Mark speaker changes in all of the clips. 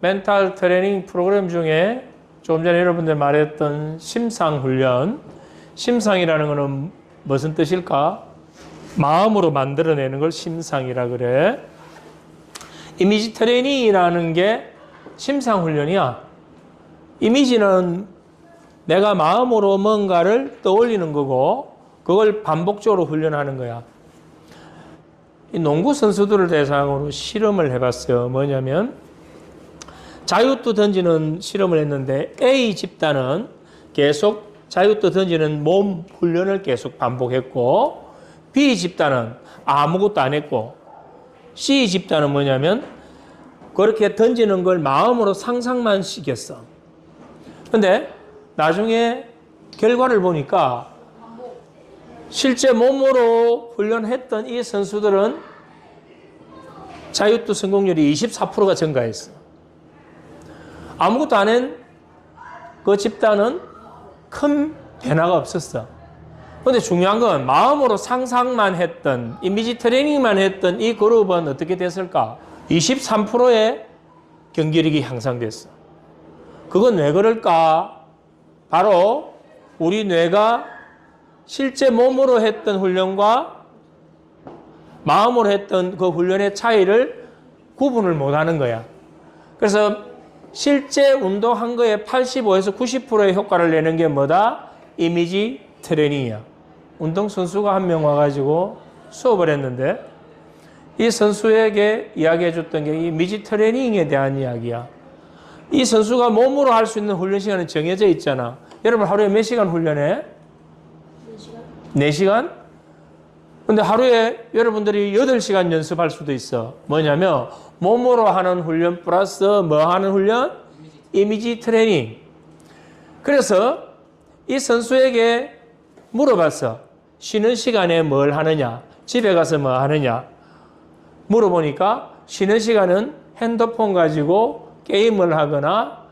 Speaker 1: 멘탈 트레이닝 프로그램 중에 조금 전에 여러분들 말했던 심상훈련, 심상이라는 것은 무슨 뜻일까? 마음으로 만들어내는 걸 심상이라 그래. 이미지 트레이닝이라는 게 심상훈련이야. 이미지는 내가 마음으로 뭔가를 떠올리는 거고 그걸 반복적으로 훈련하는 거야. 이 농구 선수들을 대상으로 실험을 해봤어요. 뭐냐면 자유투 던지는 실험을 했는데 A 집단은 계속 자유투 던지는 몸 훈련을 계속 반복했고 B 집단은 아무것도 안 했고 C 집단은 뭐냐면 그렇게 던지는 걸 마음으로 상상만 시켰어. 근데 나중에 결과를 보니까 실제 몸으로 훈련했던 이 선수들은 자유투 성공률이 24%가 증가했어. 아무것도 안 한 그 집단은 큰 변화가 없었어. 근데 중요한 건 마음으로 상상만 했던, 이미지 트레이닝만 했던 이 그룹은 어떻게 됐을까? 23%의 경기력이 향상됐어. 그건 왜 그럴까? 바로 우리 뇌가 실제 몸으로 했던 훈련과 마음으로 했던 그 훈련의 차이를 구분을 못하는 거야. 그래서 실제 운동한 거에 85에서 90%의 효과를 내는 게 뭐다? 이미지 트레이닝이야. 운동선수가 한 명 와가지고 수업을 했는데 이 선수에게 이야기해 줬던 게 이미지 트레이닝에 대한 이야기야. 이 선수가 몸으로 할 수 있는 훈련 시간은 정해져 있잖아. 여러분 하루에 몇 시간 훈련해? 4시간? 4시간? 근데 하루에 여러분들이 8시간 연습할 수도 있어. 뭐냐면 몸으로 하는 훈련 플러스 뭐 하는 훈련? 이미지 트레이닝. 그래서 이 선수에게 물어봤어. 쉬는 시간에 뭘 하느냐? 집에 가서 뭐 하느냐? 물어보니까 쉬는 시간은 핸드폰 가지고 게임을 하거나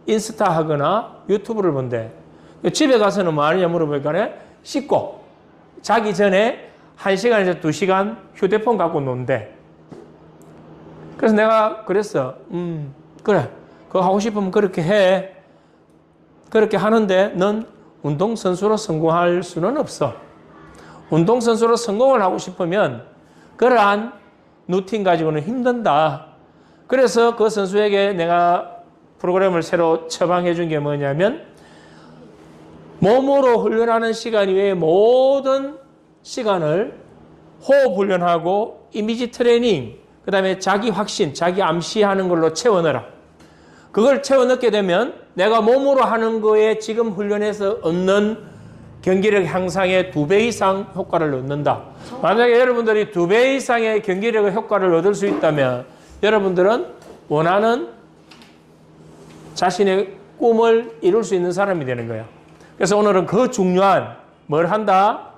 Speaker 1: 인스타 하거나 유튜브를 본대. 집에 가서는 뭐 하느냐 물어보니까 씻고 자기 전에 1시간에서 2시간 휴대폰 갖고 논대. 그래서 내가 그랬어. 그래. 그거 하고 싶으면 그렇게 해. 그렇게 하는데 넌 운동선수로 성공할 수는 없어. 운동선수로 성공을 하고 싶으면 그러한 루틴 가지고는 힘든다. 그래서 그 선수에게 내가 프로그램을 새로 처방해 준 게 뭐냐면 몸으로 훈련하는 시간 이외에 모든 시간을 호흡 훈련하고 이미지 트레이닝, 그 다음에 자기 확신, 자기 암시하는 걸로 채워 넣어라. 그걸 채워 넣게 되면 내가 몸으로 하는 거에 지금 훈련해서 얻는 경기력 향상의 2배 이상 효과를 얻는다. 만약에 여러분들이 2배 이상의 경기력 효과를 얻을 수 있다면 여러분들은 원하는 자신의 꿈을 이룰 수 있는 사람이 되는 거야. 그래서 오늘은 그 중요한 뭘 한다?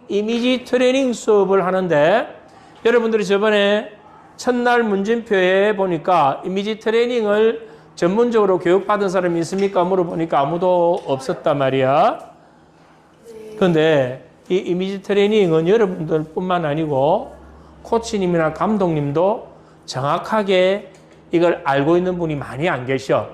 Speaker 1: 이미지 트레이닝 수업을 하는데 여러분들이 저번에 첫날 문진표에 보니까 이미지 트레이닝을 전문적으로 교육받은 사람이 있습니까? 물어보니까 아무도 없었단 말이야. 그런데 이 이미지 트레이닝은 여러분들 뿐만 아니고 코치님이나 감독님도 정확하게 이걸 알고 있는 분이 많이 안 계셔.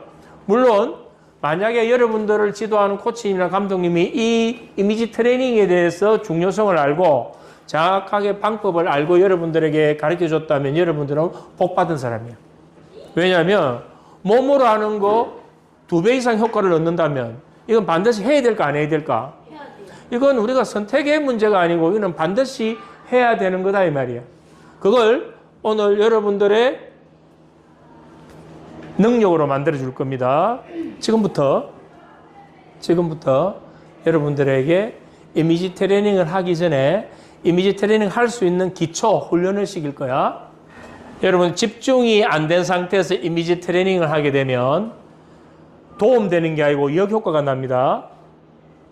Speaker 1: 물론 만약에 여러분들을 지도하는 코치님이나 감독님이 이 이미지 트레이닝에 대해서 중요성을 알고 정확하게 방법을 알고 여러분들에게 가르쳐 줬다면 여러분들은 복 받은 사람이야. 왜냐하면 몸으로 하는 거 2배 이상 효과를 얻는다면 이건 반드시 해야 될까 안 해야 될까? 해야 돼요. 이건 우리가 선택의 문제가 아니고 이건 반드시 해야 되는 거다 이 말이야. 그걸 오늘 여러분들의 능력으로 만들어 줄 겁니다. 지금부터 여러분들에게 이미지 트레이닝을 하기 전에 이미지 트레이닝 할 수 있는 기초 훈련을 시킬 거야. 여러분 집중이 안 된 상태에서 이미지 트레이닝을 하게 되면 도움되는 게 아니고 역효과가 납니다.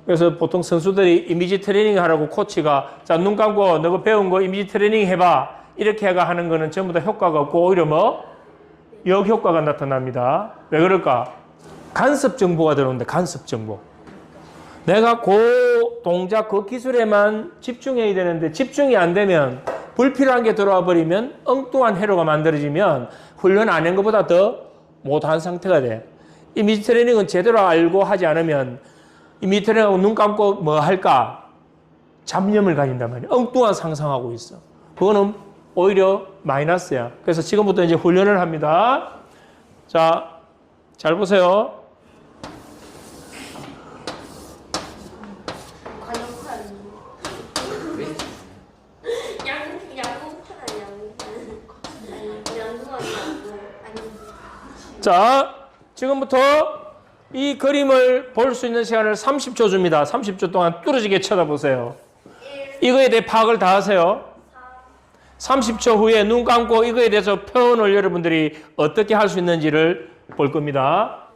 Speaker 1: 그래서 보통 선수들이 이미지 트레이닝 하라고 코치가 자, 눈 감고 너가 배운 거 이미지 트레이닝 해봐. 이렇게 하는 거는 전부 다 효과가 없고 오히려 뭐? 역효과가 나타납니다. 왜 그럴까? 간섭 정보가 들어오는데 간섭 정보. 내가 그 동작, 그 기술에만 집중해야 되는데 집중이 안 되면 불필요한 게 들어와 버리면 엉뚱한 해로가 만들어지면 훈련 안 한 것보다 더 못한 상태가 돼. 이미지 트레이닝은 제대로 알고 하지 않으면 이미지 트레이닝하고 눈 감고 뭐 할까? 잡념을 가진단 말이야. 엉뚱한 상상하고 있어. 그거는 오히려 마이너스야. 그래서 지금부터 이제 훈련을 합니다. 자, 잘 보세요. 자, 지금부터 이 그림을 볼 수 있는 시간을 30초 줍니다. 30초 동안 뚫어지게 쳐다보세요. 이거에 대해 파악을 다 하세요. 30초 후에 눈 감고 이거에 대해서 표현을 여러분들이 어떻게 할 수 있는지를 볼 겁니다.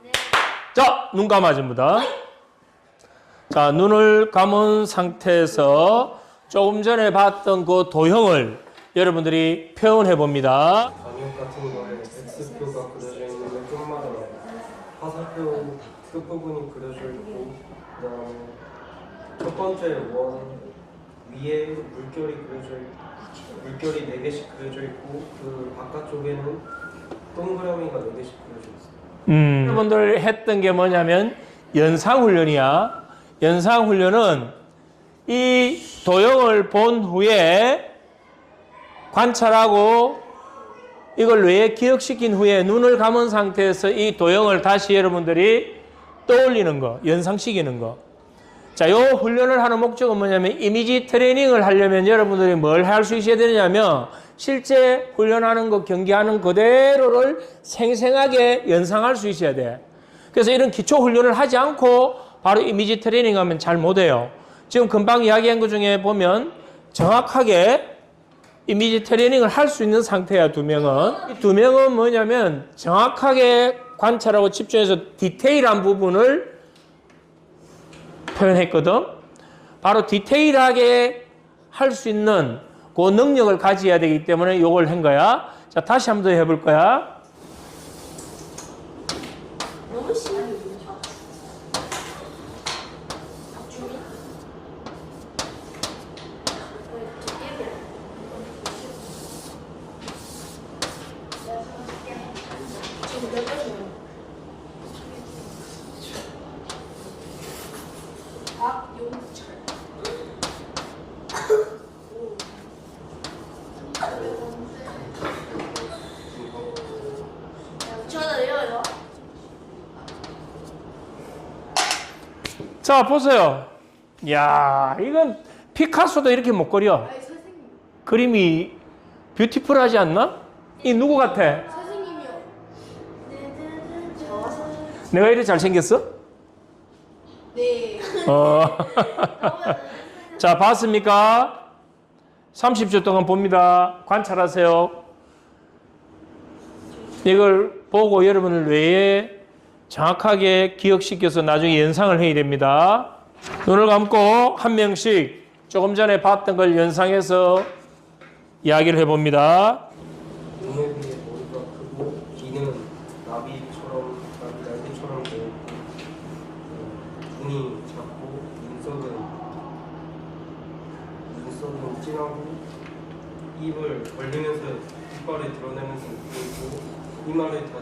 Speaker 1: 자, 눈 감아 전부 다. 자, 눈을 감은 상태에서 조금 전에 봤던 그 도형을 여러분들이 표현해 봅니다.
Speaker 2: 단역 같은 거에 X표가 그려져 있는 게 좀마다 화살표 끝부분이 그려져 있고, 그다음에 첫 번째 원 위에 물결이 그려져 있고, 물결이 4개씩 그려져 있고, 그 바깥쪽에는 동그라미가 4개씩 그려져 있어요.
Speaker 1: 여러분들 했던 게 뭐냐면 연상훈련이야. 연상훈련은 이 도형을 본 후에 관찰하고 이걸 뇌에 기억시킨 후에 눈을 감은 상태에서 이 도형을 다시 여러분들이 떠올리는 거, 연상시키는 거. 자, 요 훈련을 하는 목적은 뭐냐면 이미지 트레이닝을 하려면 여러분들이 뭘 할 수 있어야 되냐면 실제 훈련하는 거, 경기하는 그대로를 생생하게 연상할 수 있어야 돼. 그래서 이런 기초 훈련을 하지 않고 바로 이미지 트레이닝 하면 잘 못해요. 지금 금방 이야기한 것 중에 보면 정확하게 이미지 트레이닝을 할 수 있는 상태야, 두 명은. 이 두 명은 뭐냐면 정확하게 관찰하고 집중해서 디테일한 부분을 표현했거든. 바로 디테일하게 할 수 있는 그 능력을 가져야 되기 때문에 이걸 한 거야. 자, 다시 한 번 더 해볼 거야.
Speaker 3: 너무 심해. 저도요.
Speaker 1: 자, 보세요. 이야, 이건 피카소도 이렇게 못 그려. 그림이 뷰티풀하지 않나? 이 누구 같아?
Speaker 3: 선생님이요.
Speaker 1: 내가 이렇게 잘생겼어?
Speaker 3: 네.
Speaker 1: 자, 봤습니까? 30초 동안 봅니다. 관찰하세요. 이걸 보고 여러분을 뇌에 정확하게 기억시켜서 나중에 연상을 해야 됩니다. 눈을 감고 한 명씩 조금 전에 봤던 걸 연상해서 이야기를 해봅니다.
Speaker 2: 눈에 비해 머리가 크고 귀는 나비처럼 날개처럼 되어 있고, 눈이 작고 눈썹은 진하고, 입을 벌리면서 이빨을 드러내면서 웃고 있고, 이마를 다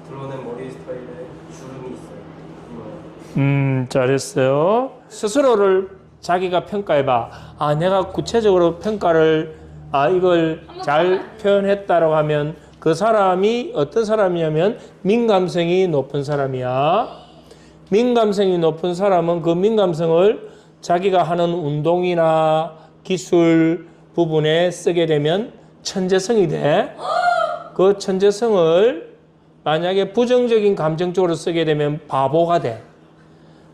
Speaker 2: 드러낸 머리 스타일에 주름이 있어요.
Speaker 1: 잘했어요. 스스로를 자기가 평가해봐. 아, 내가 구체적으로 평가를, 이걸 잘 표현했다라고 하면 그 사람이 어떤 사람이냐면 민감성이 높은 사람이야. 민감성이 높은 사람은 그 민감성을 자기가 하는 운동이나 기술 부분에 쓰게 되면 천재성이 돼. 그 천재성을 만약에 부정적인 감정 쪽으로 쓰게 되면 바보가 돼.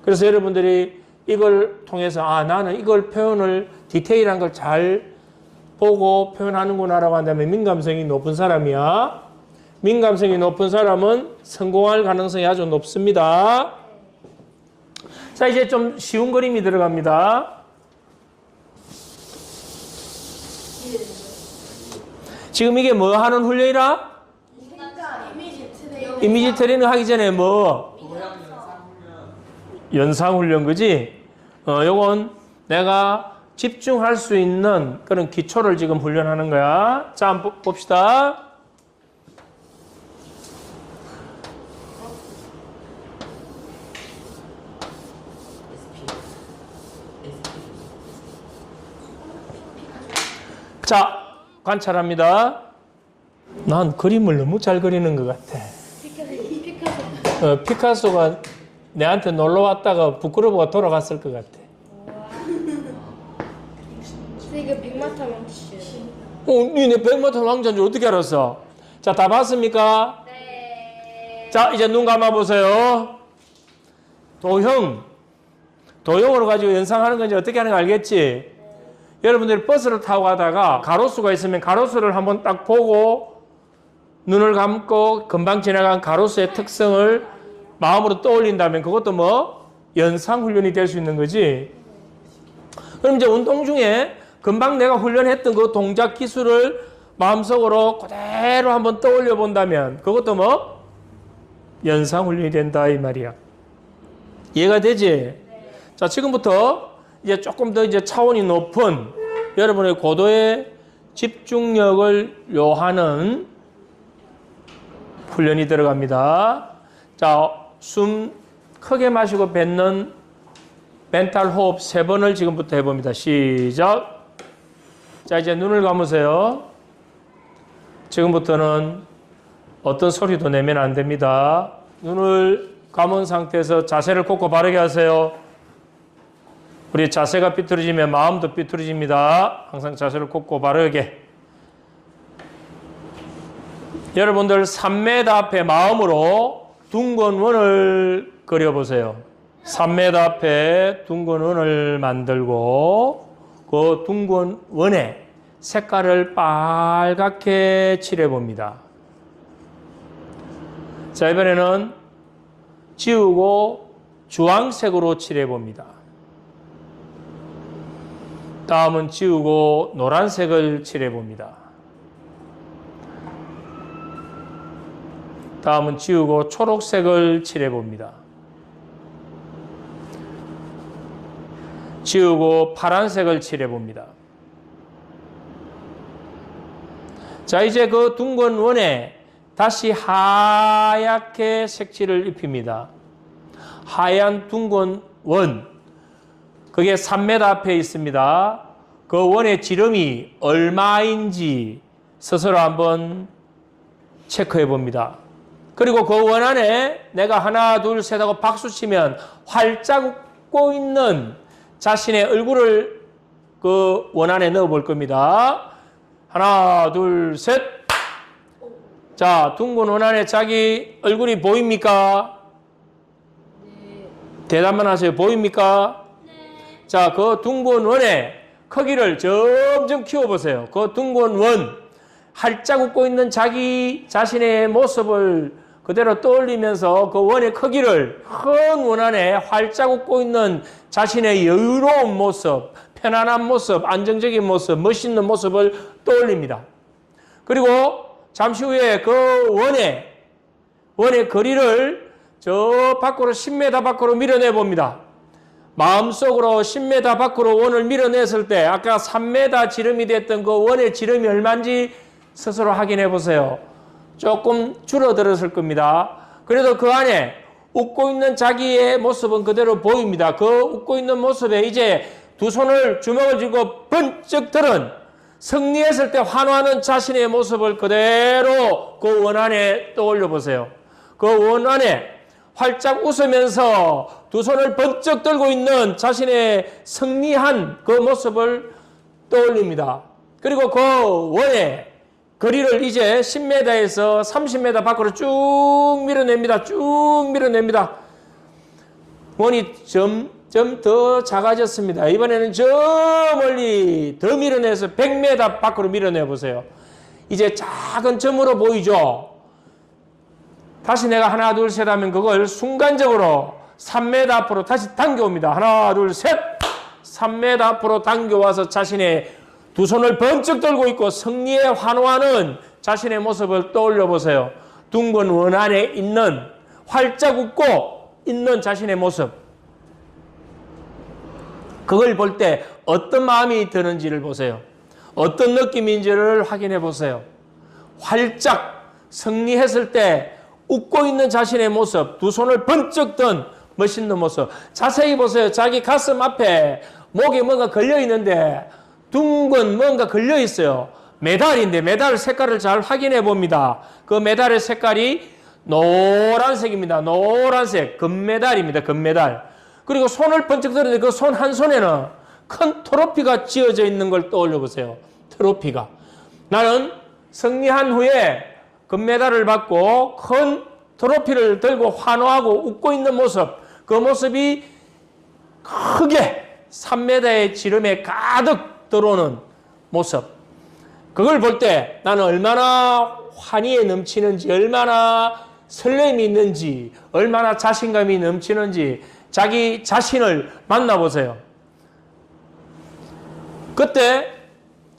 Speaker 1: 그래서 여러분들이 이걸 통해서 나는 이걸 표현을 디테일한 걸 잘 보고 표현하는구나라고 한다면 민감성이 높은 사람이야. 민감성이 높은 사람은 성공할 가능성이 아주 높습니다. 자, 이제 좀 쉬운 그림이 들어갑니다. 지금 이게 뭐 하는 훈련이라? 이미지 트레이닝 하기 전에 뭐? 연상훈련, 그지? 요건 내가 집중할 수 있는 그런 기초를 지금 훈련하는 거야. 자, 한번 봅시다. 자, 관찰합니다. 난 그림을 너무 잘 그리는 것 같아.
Speaker 3: 피카소.
Speaker 1: 피카소가 내한테 놀러 왔다가 부끄러워가 돌아갔을 것 같아.
Speaker 3: 이거 백마타 망치.
Speaker 1: 니네 백마탄 왕자인 줄 어떻게 알았어? 자, 다 봤습니까?
Speaker 3: 네.
Speaker 1: 자, 이제 눈 감아보세요. 도형으로 가지고 연상하는 건지 어떻게 하는 거 알겠지? 여러분들이 버스를 타고 가다가 가로수가 있으면 가로수를 한번 딱 보고 눈을 감고 금방 지나간 가로수의 특성을 마음으로 떠올린다면 그것도 뭐 연상 훈련이 될 수 있는 거지. 그럼 이제 운동 중에 금방 내가 훈련했던 그 동작 기술을 마음속으로 그대로 한번 떠올려 본다면 그것도 뭐 연상 훈련이 된다 이 말이야. 이해가 되지? 자, 지금부터 이제 조금 더 이제 차원이 높은 여러분의 고도의 집중력을 요하는 훈련이 들어갑니다. 자, 숨 크게 마시고 뱉는 멘탈 호흡 3번을 지금부터 해봅니다. 시작. 자, 이제 눈을 감으세요. 지금부터는 어떤 소리도 내면 안 됩니다. 눈을 감은 상태에서 자세를 꼿고 바르게 하세요. 우리 자세가 삐뚤어지면 마음도 삐뚤어집니다. 항상 자세를 꼿고 바르게. 여러분들 3m 앞에 마음으로 둥근 원을 그려보세요. 3m 앞에 둥근 원을 만들고 그 둥근 원에 색깔을 빨갛게 칠해봅니다. 자, 이번에는 지우고 주황색으로 칠해봅니다. 다음은 지우고 노란색을 칠해봅니다. 다음은 지우고 초록색을 칠해봅니다. 지우고 파란색을 칠해봅니다. 자, 이제 그 둥근 원에 다시 하얗게 색칠을 입힙니다. 하얀 둥근 원, 그게 3m 앞에 있습니다. 그 원의 지름이 얼마인지 스스로 한번 체크해 봅니다. 그리고 그 원 안에 내가 하나, 둘, 셋 하고 박수 치면 활짝 웃고 있는 자신의 얼굴을 그 원 안에 넣어 볼 겁니다. 하나, 둘, 셋. 자, 둥근 원 안에 자기 얼굴이 보입니까?
Speaker 3: 네.
Speaker 1: 대답만 하세요. 보입니까?
Speaker 3: 네.
Speaker 1: 자, 그 둥근 원의 크기를 점점 키워보세요. 그 둥근 원, 활짝 웃고 있는 자기 자신의 모습을 그대로 떠올리면서 그 원의 크기를 큰 원 안에 활짝 웃고 있는 자신의 여유로운 모습, 편안한 모습, 안정적인 모습, 멋있는 모습을 떠올립니다. 그리고 잠시 후에 그 원의 거리를 저 밖으로 10m 밖으로 밀어내 봅니다. 마음속으로 10m 밖으로 원을 밀어냈을 때 아까 3m 지름이 됐던 그 원의 지름이 얼마인지 스스로 확인해 보세요. 조금 줄어들었을 겁니다. 그래도 그 안에 웃고 있는 자기의 모습은 그대로 보입니다. 그 웃고 있는 모습에 이제 두 손을 주먹을 쥐고 번쩍 들은 승리했을 때 환호하는 자신의 모습을 그대로 그 원 안에 떠올려 보세요. 그 원 안에 활짝 웃으면서 두 손을 번쩍 들고 있는 자신의 승리한 그 모습을 떠올립니다. 그리고 그 원의 거리를 이제 10m에서 30m 밖으로 쭉 밀어냅니다. 쭉 밀어냅니다. 원이 점점 더 작아졌습니다. 이번에는 저 멀리 더 밀어내서 100m 밖으로 밀어내보세요. 이제 작은 점으로 보이죠? 다시 내가 하나, 둘, 셋 하면 그걸 순간적으로 3m 앞으로 다시 당겨옵니다. 하나, 둘, 셋! 3m 앞으로 당겨와서 자신의 두 손을 번쩍 들고 있고 승리에 환호하는 자신의 모습을 떠올려 보세요. 둥근 원 안에 있는 활짝 웃고 있는 자신의 모습. 그걸 볼 때 어떤 마음이 드는지를 보세요. 어떤 느낌인지를 확인해 보세요. 활짝 승리했을 때 웃고 있는 자신의 모습, 두 손을 번쩍 든 멋있는 모습. 자세히 보세요. 자기 가슴 앞에 목에 뭐가 걸려 있는데 둥근 뭔가 걸려 있어요. 메달인데 메달 색깔을 잘 확인해 봅니다. 그 메달의 색깔이 노란색입니다. 노란색 금메달입니다. 금메달. 그리고 손을 번쩍 들었는데 그 손 한 손에는 큰 트로피가 쥐어져 있는 걸 떠올려 보세요. 트로피가. 나는 승리한 후에 금메달을 받고 큰 트로피를 들고 환호하고 웃고 있는 모습, 그 모습이 크게 3m의 지름에 가득 들어오는 모습. 그걸 볼 때 나는 얼마나 환희에 넘치는지, 얼마나 설렘이 있는지, 얼마나 자신감이 넘치는지 자기 자신을 만나보세요. 그때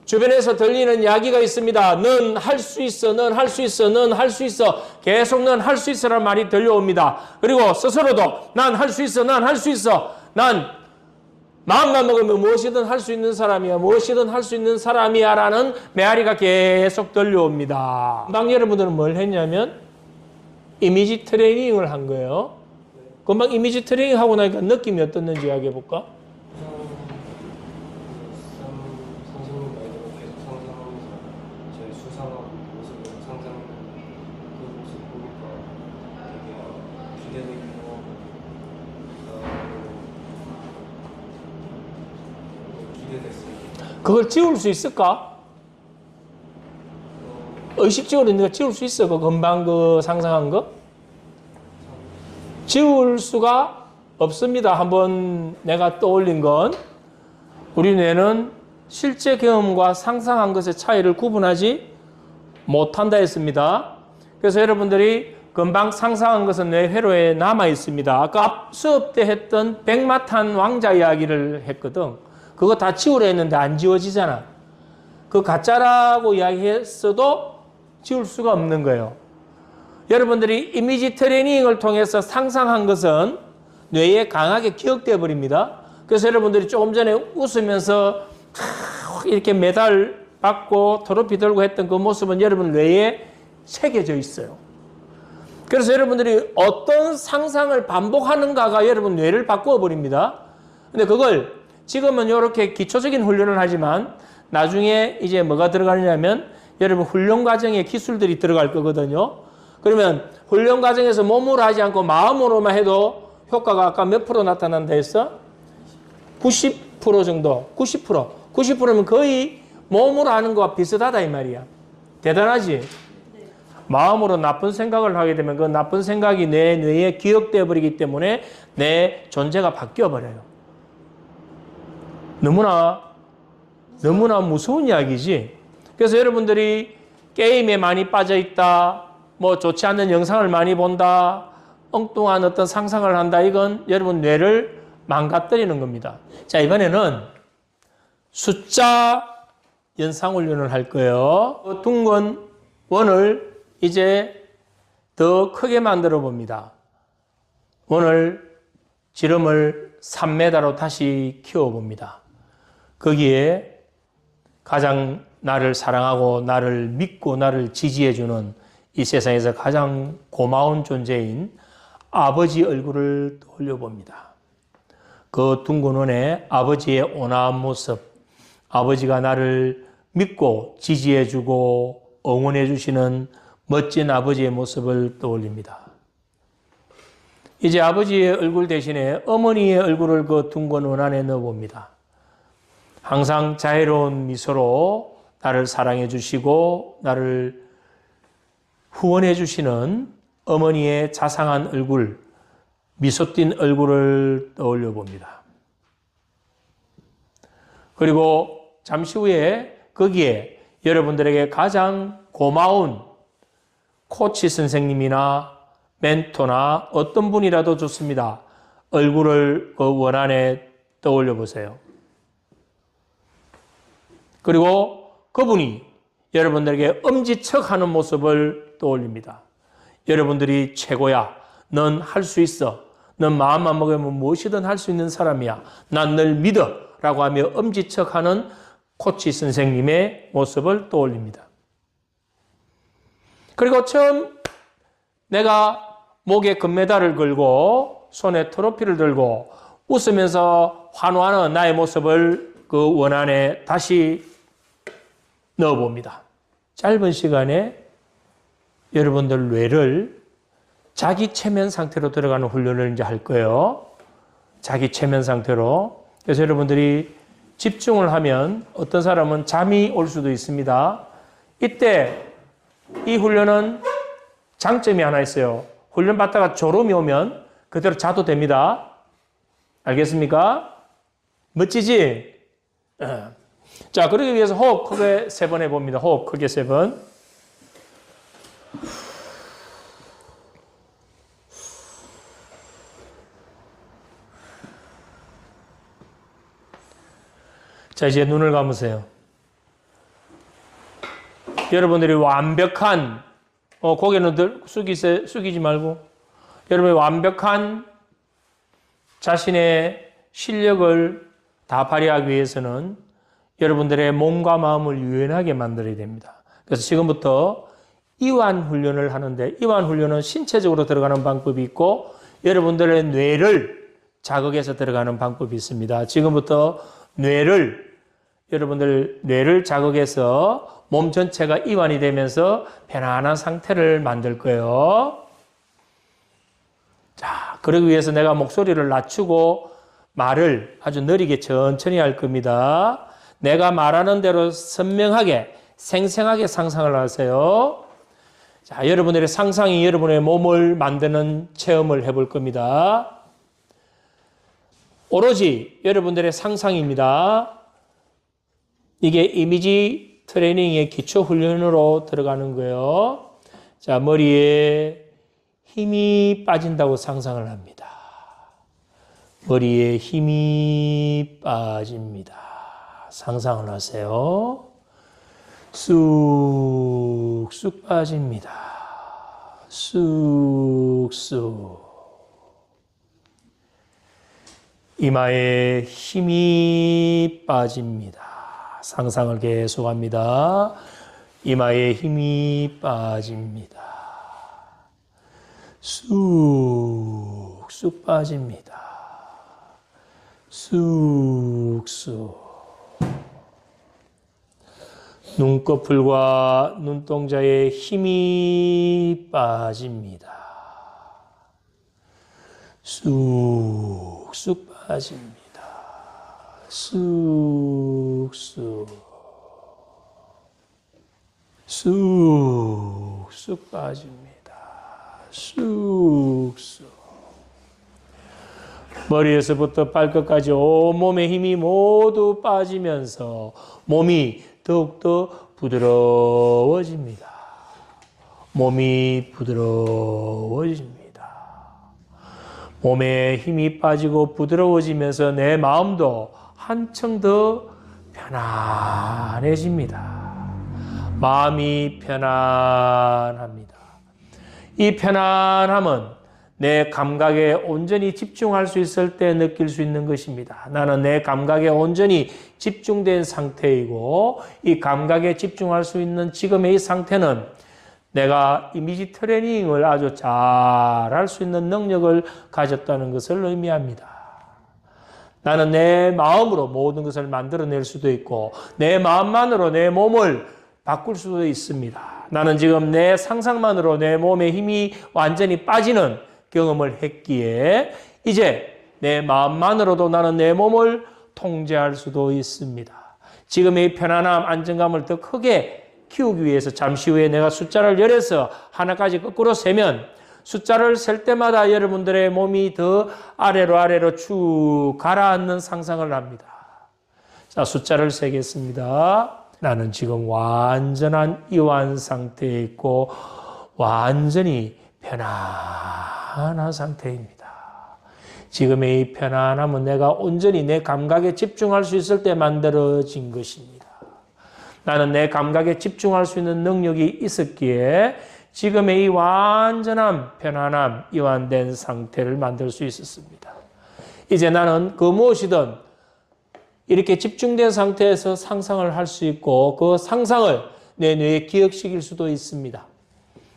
Speaker 1: 주변에서 들리는 이야기가 있습니다. 넌 할 수 있어, 넌 할 수 있어, 넌 할 수 있어. 계속 넌 할 수 있어라는 말이 들려옵니다. 그리고 스스로도 난 할 수 있어, 난 할 수 있어. 난 마음만 먹으면 무엇이든 할 수 있는 사람이야, 무엇이든 할 수 있는 사람이야 라는 메아리가 계속 들려옵니다. 금방 여러분들은 뭘 했냐면 이미지 트레이닝을 한 거예요. 금방 이미지 트레이닝 하고 나니까 느낌이 어떻는지 이야기해 볼까?
Speaker 2: 선생님 말대로 계속 상상하면서 제 수상한 모습을 상상 그 모습 보니까 되게 기대되기도 하고 기대됐어요.
Speaker 1: 그걸 지울 수 있을까? 의식적으로 네가 지울 수 있어? 그 금방 그 상상한 거? 지울 수가 없습니다. 한번 내가 떠올린 건 우리 뇌는 실제 경험과 상상한 것의 차이를 구분하지 못한다 했습니다. 그래서 여러분들이 금방 상상한 것은 뇌 회로에 남아 있습니다. 아까 앞 수업 때 했던 백마탄 왕자 이야기를 했거든. 그거 다 지우려 했는데 안 지워지잖아. 그 가짜라고 이야기했어도 지울 수가 없는 거예요. 여러분들이 이미지 트레이닝을 통해서 상상한 것은 뇌에 강하게 기억되어 버립니다. 그래서 여러분들이 조금 전에 웃으면서 이렇게 메달 받고 트로피 들고 했던 그 모습은 여러분 뇌에 새겨져 있어요. 그래서 여러분들이 어떤 상상을 반복하는가가 여러분 뇌를 바꾸어 버립니다. 근데 그걸 지금은 이렇게 기초적인 훈련을 하지만 나중에 이제 뭐가 들어가느냐면 여러분 훈련 과정에 기술들이 들어갈 거거든요. 그러면 훈련 과정에서 몸으로 하지 않고 마음으로만 해도 효과가 아까 몇 프로 나타난다 했어? 90% 정도. 90%. 90%면 거의 몸으로 하는 거와 비슷하다 이 말이야. 대단하지? 마음으로 나쁜 생각을 하게 되면 그 나쁜 생각이 내 뇌에 기억되어 버리기 때문에 내 존재가 바뀌어 버려요. 너무나 무서운 이야기지. 그래서 여러분들이 게임에 많이 빠져 있다, 뭐 좋지 않는 영상을 많이 본다, 엉뚱한 어떤 상상을 한다, 이건 여러분 뇌를 망가뜨리는 겁니다. 자, 이번에는 숫자 연상훈련을 할 거예요. 둥근 원을 이제 더 크게 만들어 봅니다. 원을 지름을 3m로 다시 키워 봅니다. 거기에 가장 나를 사랑하고 나를 믿고 나를 지지해주는 이 세상에서 가장 고마운 존재인 아버지 얼굴을 떠올려 봅니다. 그 둥근 원에 아버지의 온화한 모습, 아버지가 나를 믿고 지지해주고 응원해주시는 멋진 아버지의 모습을 떠올립니다. 이제 아버지의 얼굴 대신에 어머니의 얼굴을 그 둥근 원 안에 넣어봅니다. 항상 자애로운 미소로 나를 사랑해 주시고 나를 후원해 주시는 어머니의 자상한 얼굴, 미소 띤 얼굴을 떠올려 봅니다. 그리고 잠시 후에 거기에 여러분들에게 가장 고마운 코치 선생님이나 멘토나 어떤 분이라도 좋습니다. 얼굴을 그 원 안에 떠올려 보세요. 그리고 그분이 여러분들에게 엄지척하는 모습을 떠올립니다. 여러분들이 최고야. 넌 할 수 있어. 넌 마음만 먹으면 무엇이든 할 수 있는 사람이야. 난 널 믿어. 라고 하며 엄지척하는 코치 선생님의 모습을 떠올립니다. 그리고 처음 내가 목에 금메달을 걸고 손에 트로피를 들고 웃으면서 환호하는 나의 모습을 그 원안에 다시 넣어봅니다. 짧은 시간에 여러분들 뇌를 자기 최면 상태로 들어가는 훈련을 이제 할 거예요. 자기 최면 상태로. 그래서 여러분들이 집중을 하면 어떤 사람은 잠이 올 수도 있습니다. 이때 이 훈련은 장점이 하나 있어요. 훈련 받다가 졸음이 오면 그대로 자도 됩니다. 알겠습니까? 멋지지? 자, 그러기 위해서 호흡 크게 3번 해봅니다. 호흡 크게 3번. 자, 이제 눈을 감으세요. 여러분들이 완벽한, 고개는 숙이지 말고, 여러분이 완벽한 자신의 실력을 다 발휘하기 위해서는 여러분들의 몸과 마음을 유연하게 만들어야 됩니다. 그래서 지금부터 이완 훈련을 하는데, 이완 훈련은 신체적으로 들어가는 방법이 있고, 여러분들의 뇌를 자극해서 들어가는 방법이 있습니다. 지금부터 여러분들 뇌를 자극해서 몸 전체가 이완이 되면서 편안한 상태를 만들 거예요. 자, 그러기 위해서 내가 목소리를 낮추고 말을 아주 느리게 천천히 할 겁니다. 내가 말하는 대로 선명하게, 생생하게 상상을 하세요. 자, 여러분들의 상상이 여러분의 몸을 만드는 체험을 해볼 겁니다. 오로지 여러분들의 상상입니다. 이게 이미지 트레이닝의 기초 훈련으로 들어가는 거예요. 자, 머리에 힘이 빠진다고 상상을 합니다. 머리에 힘이 빠집니다. 상상을 하세요. 쑥쑥 빠집니다. 쑥쑥. 이마에 힘이 빠집니다. 상상을 계속합니다. 이마에 힘이 빠집니다. 쑥쑥 빠집니다. 쑥쑥. 눈꺼풀과 눈동자에 힘이 빠집니다. 쑥쑥 빠집니다. 쑥쑥. 쑥쑥 빠집니다. 쑥쑥. 머리에서부터 발끝까지 온몸의 힘이 모두 빠지면서 몸이 더욱더 부드러워집니다. 몸이 부드러워집니다. 몸에 힘이 빠지고 부드러워지면서 내 마음도 한층 더 편안해집니다. 마음이 편안합니다. 이 편안함은 내 감각에 온전히 집중할 수 있을 때 느낄 수 있는 것입니다. 나는 내 감각에 온전히 집중된 상태이고, 이 감각에 집중할 수 있는 지금의 이 상태는 내가 이미지 트레이닝을 아주 잘 할 수 있는 능력을 가졌다는 것을 의미합니다. 나는 내 마음으로 모든 것을 만들어낼 수도 있고, 내 마음만으로 내 몸을 바꿀 수도 있습니다. 나는 지금 내 상상만으로 내 몸에 힘이 완전히 빠지는 경험을 했기에 이제 내 마음만으로도 나는 내 몸을 통제할 수도 있습니다. 지금의 편안함, 안정감을 더 크게 키우기 위해서 잠시 후에 내가 숫자를 열어서 하나까지 거꾸로 세면 숫자를 셀 때마다 여러분들의 몸이 더 아래로 쭉 가라앉는 상상을 합니다. 자, 숫자를 세겠습니다. 나는 지금 완전한 이완 상태에 있고 완전히 편안한 상태입니다. 지금의 이 편안함은 내가 온전히 내 감각에 집중할 수 있을 때 만들어진 것입니다. 나는 내 감각에 집중할 수 있는 능력이 있었기에 지금의 이 완전한 편안함, 이완된 상태를 만들 수 있었습니다. 이제 나는 그 무엇이든 이렇게 집중된 상태에서 상상을 할 수 있고 그 상상을 내 뇌에 기억시킬 수도 있습니다.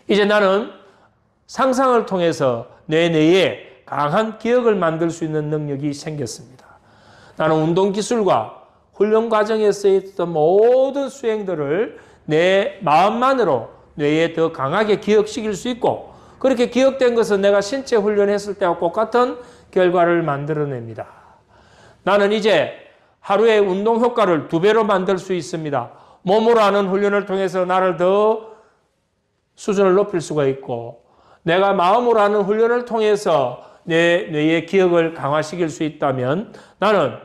Speaker 1: 이제 나는 상상을 통해서 내 뇌에 강한 기억을 만들 수 있는 능력이 생겼습니다. 나는 운동기술과 훈련 과정에서 있던 모든 수행들을 내 마음만으로 뇌에 더 강하게 기억시킬 수 있고 그렇게 기억된 것은 내가 신체 훈련했을 때와 똑같은 결과를 만들어냅니다. 나는 이제 하루의 운동 효과를 2배로 만들 수 있습니다. 몸으로 하는 훈련을 통해서 나를 더 수준을 높일 수가 있고 내가 마음으로 하는 훈련을 통해서 내 뇌의 기억을 강화시킬 수 있다면 나는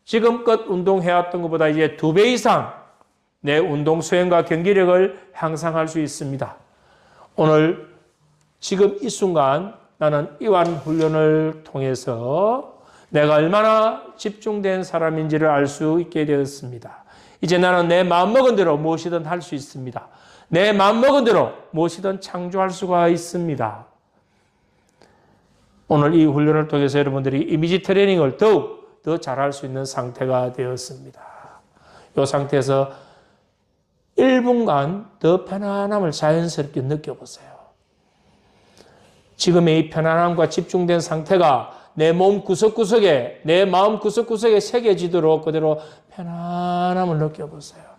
Speaker 1: 지금껏 운동해왔던 것보다 이제 2배 이상 내 운동 수행과 경기력을 향상할 수 있습니다. 오늘 지금 이 순간 나는 이완 훈련을 통해서 내가 얼마나 집중된 사람인지를 알 수 있게 되었습니다. 이제 나는 내 마음먹은 대로 무엇이든 할 수 있습니다. 내 마음먹은 대로 무엇이든 창조할 수가 있습니다. 오늘 이 훈련을 통해서 여러분들이 이미지 트레이닝을 더욱 더 잘할 수 있는 상태가 되었습니다. 이 상태에서 1분간 더 편안함을 자연스럽게 느껴보세요. 지금의 이 편안함과 집중된 상태가 내 몸 구석구석에, 내 마음 구석구석에 새겨지도록 그대로 편안함을 느껴보세요.